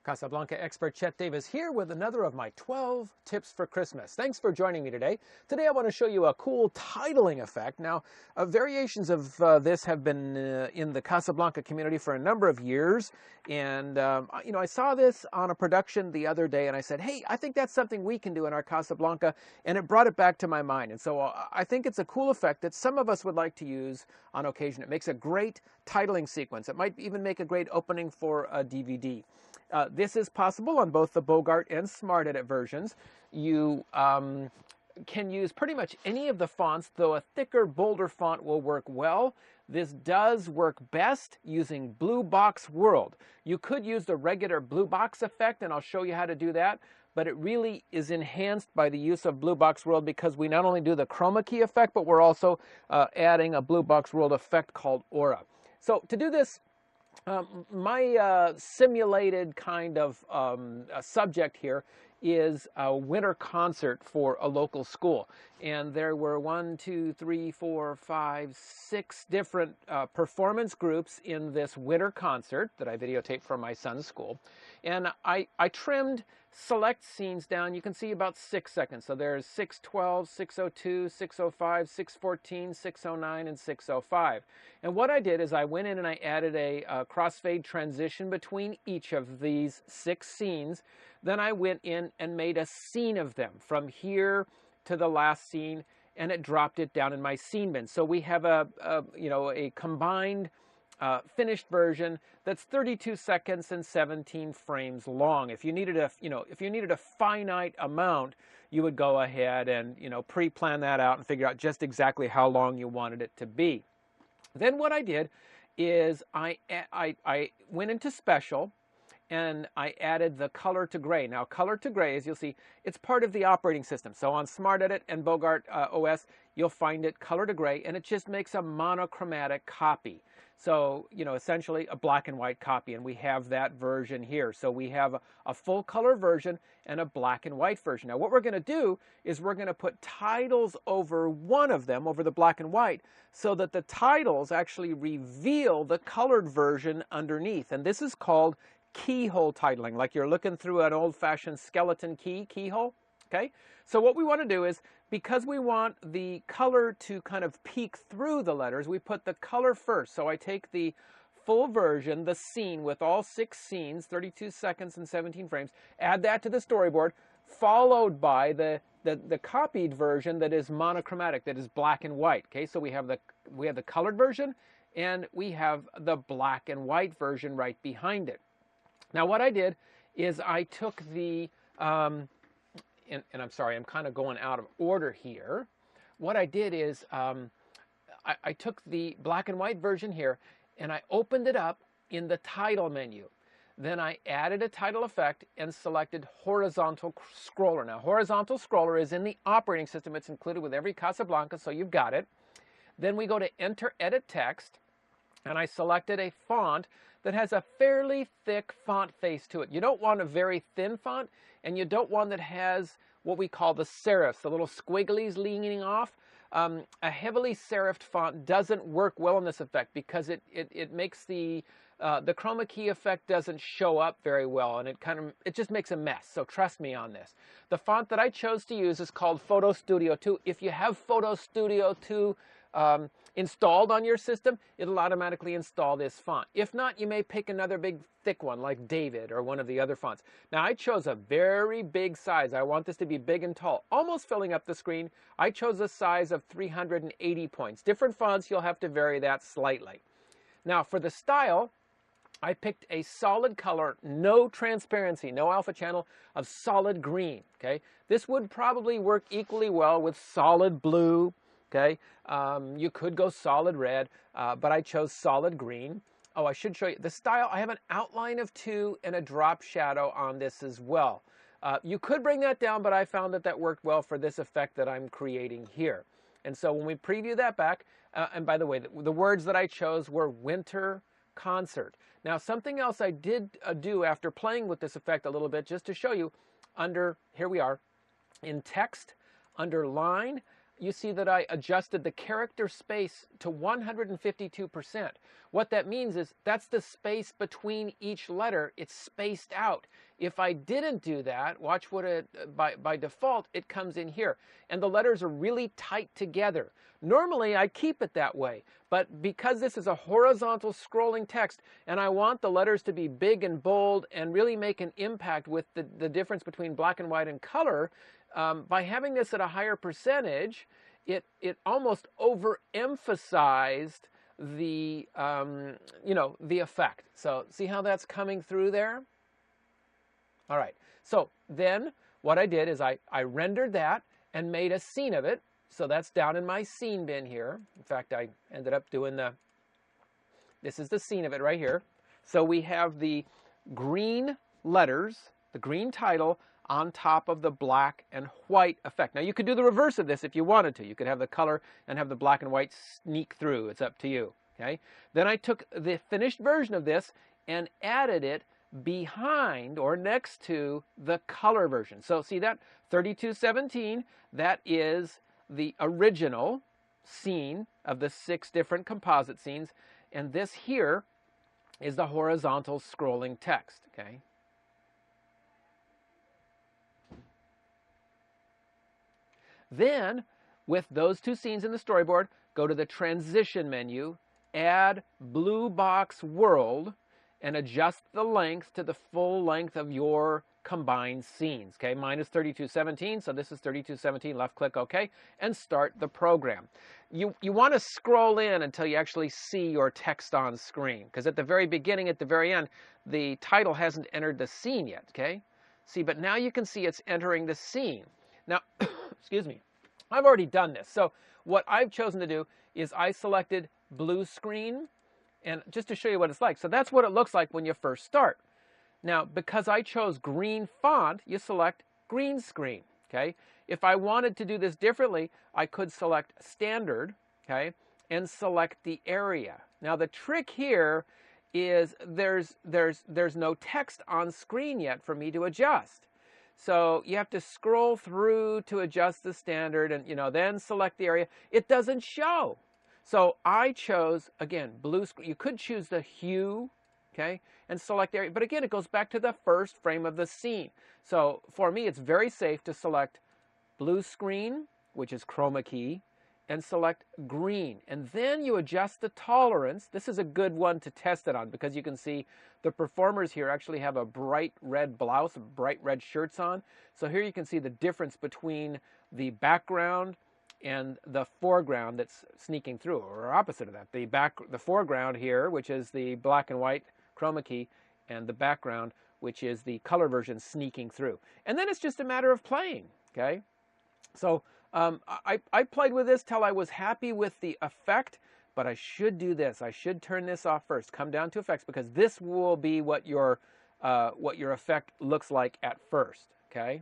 Casablanca expert Chet Davis here with another of my 12 tips for Christmas. Thanks for joining me today. Today I want to show you a cool titling effect. Now, variations of this have been in the Casablanca community for a number of years. And, I saw this on a production the other day and I said, hey, I think that's something we can do in our Casablanca. And it brought it back to my mind. And so I think it's a cool effect that some of us would like to use on occasion. It makes a great titling sequence. It might even make a great opening for a DVD. This is possible on both the Bogart and Smart Edit versions. You can use pretty much any of the fonts, though a thicker, bolder font will work well. This does work best using Blue Box World. You could use the regular Blue Box effect, and I'll show you how to do that, but it really is enhanced by the use of Blue Box World because we not only do the chroma key effect, but we're also adding a Blue Box World effect called Aura. So to do this, my simulated kind of subject here is a winter concert for a local school. And there were 6 different performance groups in this winter concert that I videotaped for my son's school. And I trimmed select scenes down. You can see about 6 seconds. So there's 6:12, 6:02, 6:05, 6:14, 6:09, and 6:05. And what I did is I went in and I added a crossfade transition between each of these 6 scenes. Then I went in and made a scene of them from here to the last scene, and it dropped it down in my scene bin. So we have a combined finished version that's 32 seconds and 17 frames long. If you needed a finite amount, you would go ahead and pre-plan that out and figure out just exactly how long you wanted it to be. Then what I did is I went into Special and I added the color to gray. Now, color to gray, as you'll see, it's part of the operating system. So on Smart Edit and Bogart OS, you'll find it color to gray, and it just makes a monochromatic copy. So, essentially a black and white copy, and we have that version here. So we have a full color version and a black and white version. Now, what we're going to do is we're going to put titles over one of them, over the black and white, so that the titles actually reveal the colored version underneath. And this is called keyhole titling, like you're looking through an old-fashioned skeleton keyhole. Okay, so what we want to do is, because we want the color to kind of peek through the letters, we put the color first. So I take the full version, the scene with all 6 scenes, 32 seconds and 17 frames, add that to the storyboard, followed by the copied version that is monochromatic, that is black and white. Okay, so we have the colored version and we have the black and white version right behind it. Now what I did is I took the, and I'm sorry, I'm kind of going out of order here. What I did is I took the black and white version here and I opened it up in the title menu. Then I added a title effect and selected horizontal scroller. Now horizontal scroller is in the operating system. It's included with every Casablanca, so you've got it. Then we go to enter edit text and I selected a font that has a fairly thick font face to it. You don't want a very thin font, and you don't want that has what we call the serifs, the little squigglies leaning off. A heavily serifed font doesn't work well in this effect because it makes the chroma key effect doesn't show up very well, and it just makes a mess. So trust me on this. The font that I chose to use is called Photo Studio 2. If you have Photo Studio 2 installed on your system, it'll automatically install this font. If not, you may pick another big thick one like David or one of the other fonts. Now I chose a very big size. I want this to be big and tall, almost filling up the screen. I chose a size of 380 points. Different fonts, you'll have to vary that slightly. Now for the style, I picked a solid color, no transparency, no alpha channel, of solid green. Okay, this would probably work equally well with solid blue. Okay, you could go solid red, but I chose solid green. Oh, I should show you the style. I have an outline of 2 and a drop shadow on this as well. You could bring that down, but I found that worked well for this effect that I'm creating here. And so when we preview that back, and by the way, the words that I chose were winter concert. Now, something else I did do after playing with this effect a little bit, just to show you, here we are, in text, under line, you see that I adjusted the character space to 152%. What that means is that's the space between each letter. It's spaced out. If I didn't do that, watch what it, by default, it comes in here. And the letters are really tight together. Normally, I keep it that way. But because this is a horizontal scrolling text, and I want the letters to be big and bold and really make an impact with the difference between black and white and color, by having this at a higher percentage, it almost overemphasized the the effect. So see how that's coming through there? All right. So then what I did is I rendered that and made a scene of it. So that's down in my scene bin here. In fact, I ended up doing this is the scene of it right here. So we have the green letters, the green title, on top of the black and white effect. Now you could do the reverse of this if you wanted to. You could have the color and have the black and white sneak through. It's up to you. Okay. Then I took the finished version of this and added it behind or next to the color version. So see that 3217, that is the original scene of the 6 different composite scenes, and this here is the horizontal scrolling text. Okay. Then, with those 2 scenes in the storyboard, go to the transition menu, add blue box world, and adjust the length to the full length of your combined scenes. Okay, mine is 3217, so this is 3217, left click OK, and start the program. You want to scroll in until you actually see your text on screen, because at the very beginning, at the very end, the title hasn't entered the scene yet. Okay, see, but now you can see it's entering the scene. Now, excuse me, I've already done this. So what I've chosen to do is I selected blue screen, and just to show you what it's like. So that's what it looks like when you first start. Now, because I chose green font, you select green screen. Okay. If I wanted to do this differently, I could select standard, okay, and select the area. Now the trick here is there's no text on screen yet for me to adjust. So you have to scroll through to adjust the standard and, then select the area. It doesn't show. So I chose, again, blue screen. You could choose the hue, okay, and select the area. But again, it goes back to the first frame of the scene. So for me, it's very safe to select blue screen, which is chroma key, and select green. And then you adjust the tolerance. This is a good one to test it on because you can see the performers here actually have a bright red blouse, bright red shirts on. So here you can see the difference between the background and the foreground that's sneaking through, or opposite of that. The foreground here, which is the black and white chroma key, and the background, which is the color version sneaking through. And then it's just a matter of playing, okay? So I played with this till I was happy with the effect, but I should do this. I should turn this off first. Come down to effects, because this will be what your effect looks like at first. Okay,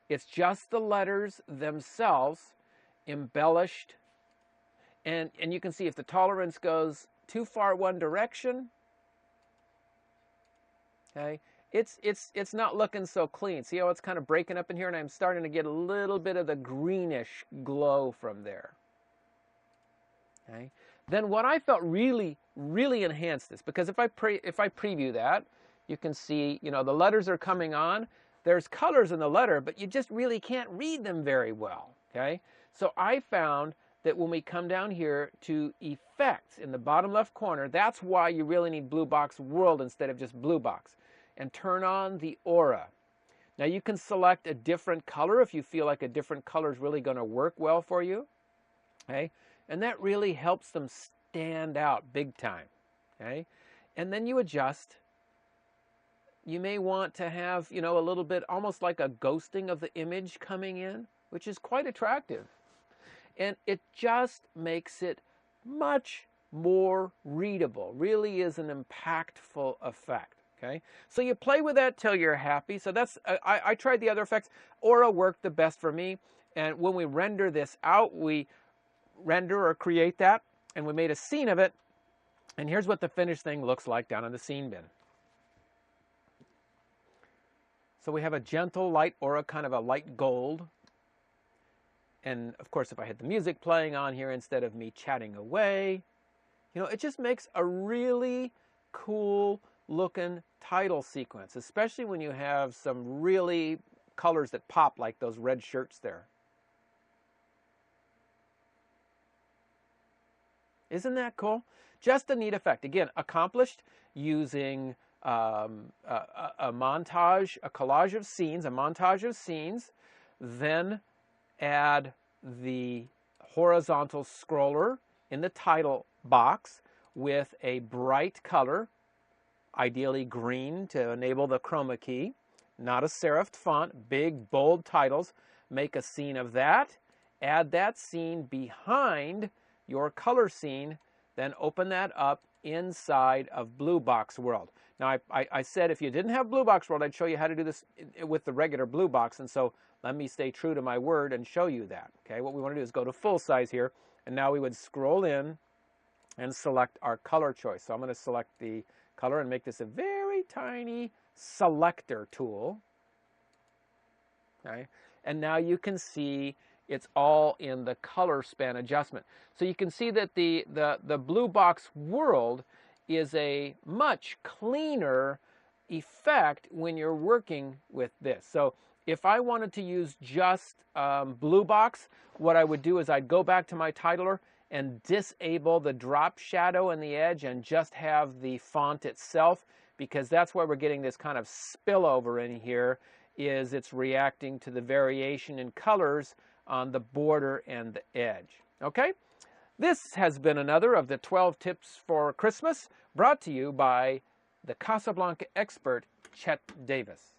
it's just the letters themselves embellished, and you can see if the tolerance goes too far one direction. Okay. It's not looking so clean. See how it's kind of breaking up in here, and I'm starting to get a little bit of the greenish glow from there. Okay. Then what I felt really enhanced this, because if I preview that, you can see, the letters are coming on. There's colors in the letter, but you just really can't read them very well. Okay. So I found that when we come down here to effects in the bottom left corner, that's why you really need blue box world instead of just blue box. And turn on the aura. Now you can select a different color if you feel like a different color is really going to work well for you. Okay? And that really helps them stand out big time. Okay? And then you adjust. You may want to have, a little bit almost like a ghosting of the image coming in, which is quite attractive. And it just makes it much more readable. Really is an impactful effect. Okay, so you play with that till you're happy. So that's I tried the other effects. Aura worked the best for me. And when we render this out, we render or create that, and we made a scene of it. And here's what the finished thing looks like down in the scene bin. So we have a gentle light aura, kind of a light gold. And of course, if I had the music playing on here instead of me chatting away, you know, it just makes a really cool looking title sequence, especially when you have some really colors that pop like those red shirts there. Isn't that cool? Just a neat effect. Again, accomplished using a montage, a collage of scenes, a montage of scenes, then add the horizontal scroller in the title box with a bright color, ideally green to enable the chroma key, not a serifed font, big bold titles. Make a scene of that, add that scene behind your color scene, then open that up inside of Blue Box World. Now, I said if you didn't have Blue Box World, I'd show you how to do this with the regular Blue Box, and so let me stay true to my word and show you that. Okay, what we want to do is go to full size here, and now we would scroll in and select our color choice. So I'm going to select the color and make this a very tiny selector tool. Okay, and now you can see it's all in the color span adjustment. So you can see that the Blue Box World is a much cleaner effect when you're working with this. So if I wanted to use just Blue Box, what I would do is I'd go back to my titler and disable the drop shadow in the edge and just have the font itself, because that's where we're getting this kind of spillover in here, is it's reacting to the variation in colors on the border and the edge. Okay? This has been another of the 12 tips for Christmas, brought to you by the Casablanca expert, Chet Davis.